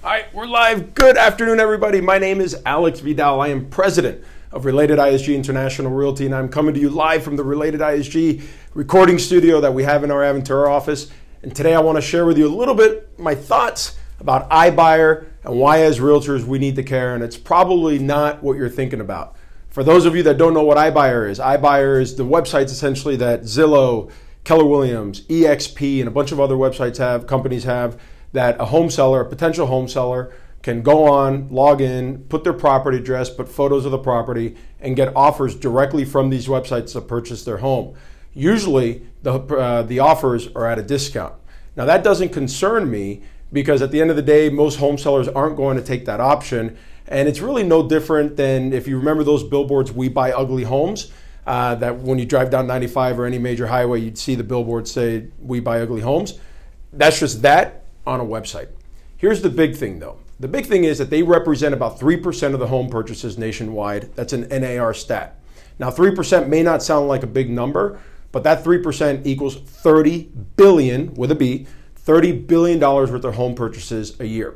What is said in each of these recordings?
Hi, we're live. Good afternoon, everybody. My name is Alex Vidal. I am president of Related ISG International Realty, and I'm coming to you live from the Related ISG recording studio that we have in our Aventura office. And today I want to share with you a little bit my thoughts about iBuyer and why as realtors we need to care, and it's probably not what you're thinking about. For those of you that don't know what iBuyer is the websites essentially that Zillow, Keller Williams, EXP, and a bunch of other websites companies have, that a home seller, a potential home seller, can go on, log in, put their property address, put photos of the property, and get offers directly from these websites to purchase their home. Usually, the offers are at a discount. Now, that doesn't concern me because at the end of the day, most home sellers aren't going to take that option. And it's really no different than if you remember those billboards, "We Buy Ugly Homes," that when you drive down 95 or any major highway, you'd see the billboard say, "We Buy Ugly Homes." That's just that on a website. Here's the big thing though. The big thing is that they represent about 3% of the home purchases nationwide. That's an NAR stat. Now 3% may not sound like a big number, but that 3% equals 30 billion, with a B, $30 billion worth of home purchases a year.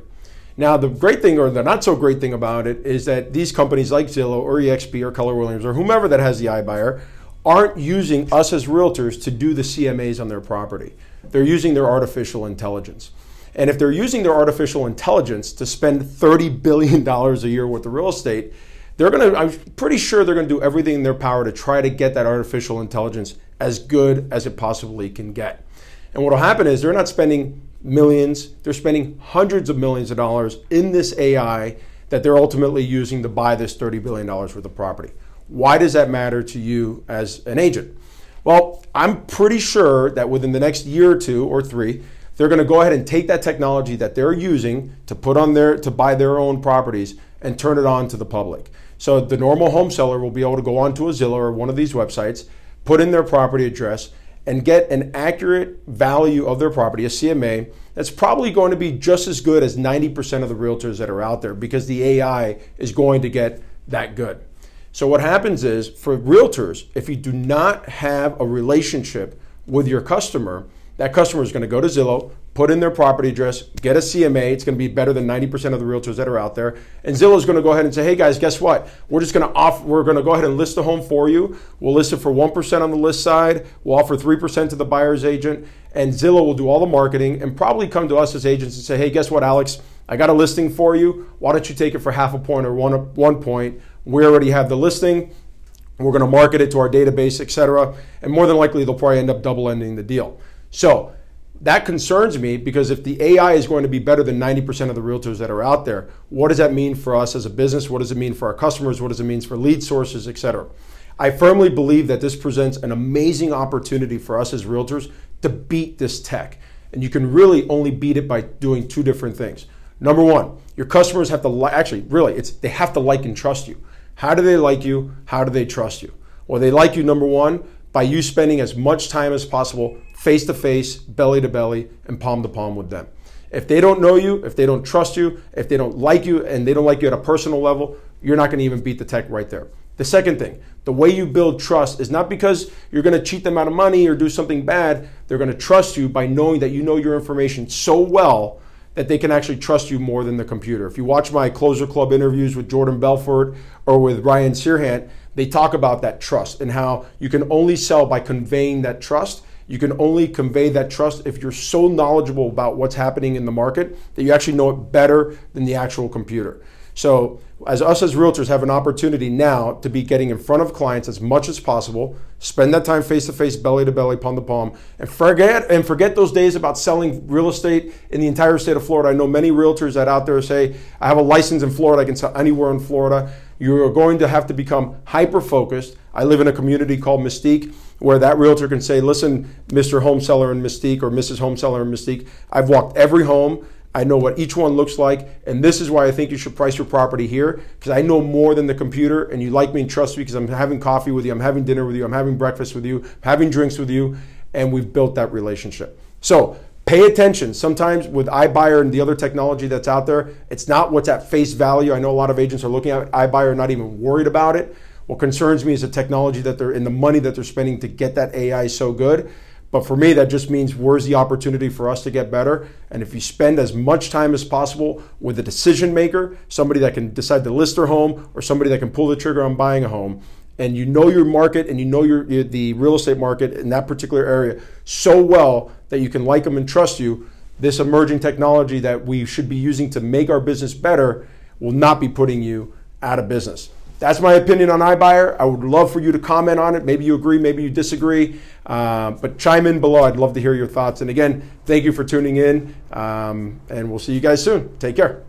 Now the great thing, or the not so great thing about it, is that these companies like Zillow or EXP or Keller Williams or whomever that has the iBuyer aren't using us as realtors to do the CMAs on their property. They're using their artificial intelligence. And if they're using their artificial intelligence to spend $30 billion a year worth of real estate, I'm pretty sure they're going to do everything in their power to try to get that artificial intelligence as good as it possibly can get. And what will happen is they're not spending millions, they're spending hundreds of millions of dollars in this AI that they're ultimately using to buy this $30 billion worth of property. Why does that matter to you as an agent? Well, I'm pretty sure that within the next year or two or three, they're going to go ahead and take that technology that they're using to buy their own properties and turn it on to the public. So the normal home seller will be able to go onto a Zillow or one of these websites, put in their property address, and get an accurate value of their property, a CMA, that's probably going to be just as good as 90% of the realtors that are out there because the AI is going to get that good. So what happens is, for realtors, if you do not have a relationship with your customer, that customer is going to go to Zillow, put in their property address, get a CMA. It's going to be better than 90% of the realtors that are out there. And Zillow is going to go ahead and say, "Hey guys, guess what? We're going to go ahead and list the home for you. We'll list it for 1% on the list side. We'll offer 3% to the buyer's agent." And Zillow will do all the marketing and probably come to us as agents and say, "Hey, guess what, Alex? I got a listing for you. Why don't you take it for half a point or one point? We already have the listing. We're going to market it to our database, etc." And more than likely, they'll probably end up double-ending the deal. So that concerns me because if the AI is going to be better than 90% of the realtors that are out there, what does that mean for us as a business? What does it mean for our customers? What does it mean for lead sources, etc.? I firmly believe that this presents an amazing opportunity for us as realtors to beat this tech. And you can really only beat it by doing two different things. Number one, your customers have to they have to like and trust you. How do they like you? How do they trust you? Well, they like you, number one, by you spending as much time as possible face-to-face, belly-to-belly, and palm-to-palm with them. If they don't know you, if they don't trust you, if they don't like you, and they don't like you at a personal level, you're not going to even beat the tech right there. The second thing, the way you build trust is not because you're going to cheat them out of money or do something bad. They're going to trust you by knowing that you know your information so well that they can actually trust you more than the computer. If you watch my Closer Club interviews with Jordan Belfort or with Ryan Serhant, they talk about that trust and how you can only sell by conveying that trust. You can only convey that trust if you're so knowledgeable about what's happening in the market that you actually know it better than the actual computer. So as realtors have an opportunity now to be getting in front of clients as much as possible, spend that time face-to-face, belly-to-belly, palm-to-palm, and forget those days about selling real estate in the entire state of Florida. I know many realtors that out there say, "I have a license in Florida, I can sell anywhere in Florida." You're going to have to become hyper-focused. I live in a community called Mystique where that realtor can say, "Listen, Mr. Home Seller in Mystique or Mrs. Home Seller in Mystique, I've walked every home. I know what each one looks like, and this is why I think you should price your property here, because I know more than the computer, and you like me and trust me because I'm having coffee with you, I'm having dinner with you, I'm having breakfast with you, having drinks with you, and we've built that relationship." So pay attention. Sometimes with iBuyer and the other technology that's out there, it's not what's at face value. I know a lot of agents are looking at iBuyer not even worried about it. What concerns me is the technology that they're in, the money that they're spending to get that AI so good. But for me, that just means where's the opportunity for us to get better? And if you spend as much time as possible with a decision maker, somebody that can decide to list their home or somebody that can pull the trigger on buying a home, and you know your market and you know the real estate market in that particular area so well that you can like them and trust you, this emerging technology that we should be using to make our business better will not be putting you out of business. That's my opinion on iBuyer. I would love for you to comment on it. Maybe you agree, maybe you disagree, but chime in below. I'd love to hear your thoughts. And again, thank you for tuning in, and we'll see you guys soon. Take care.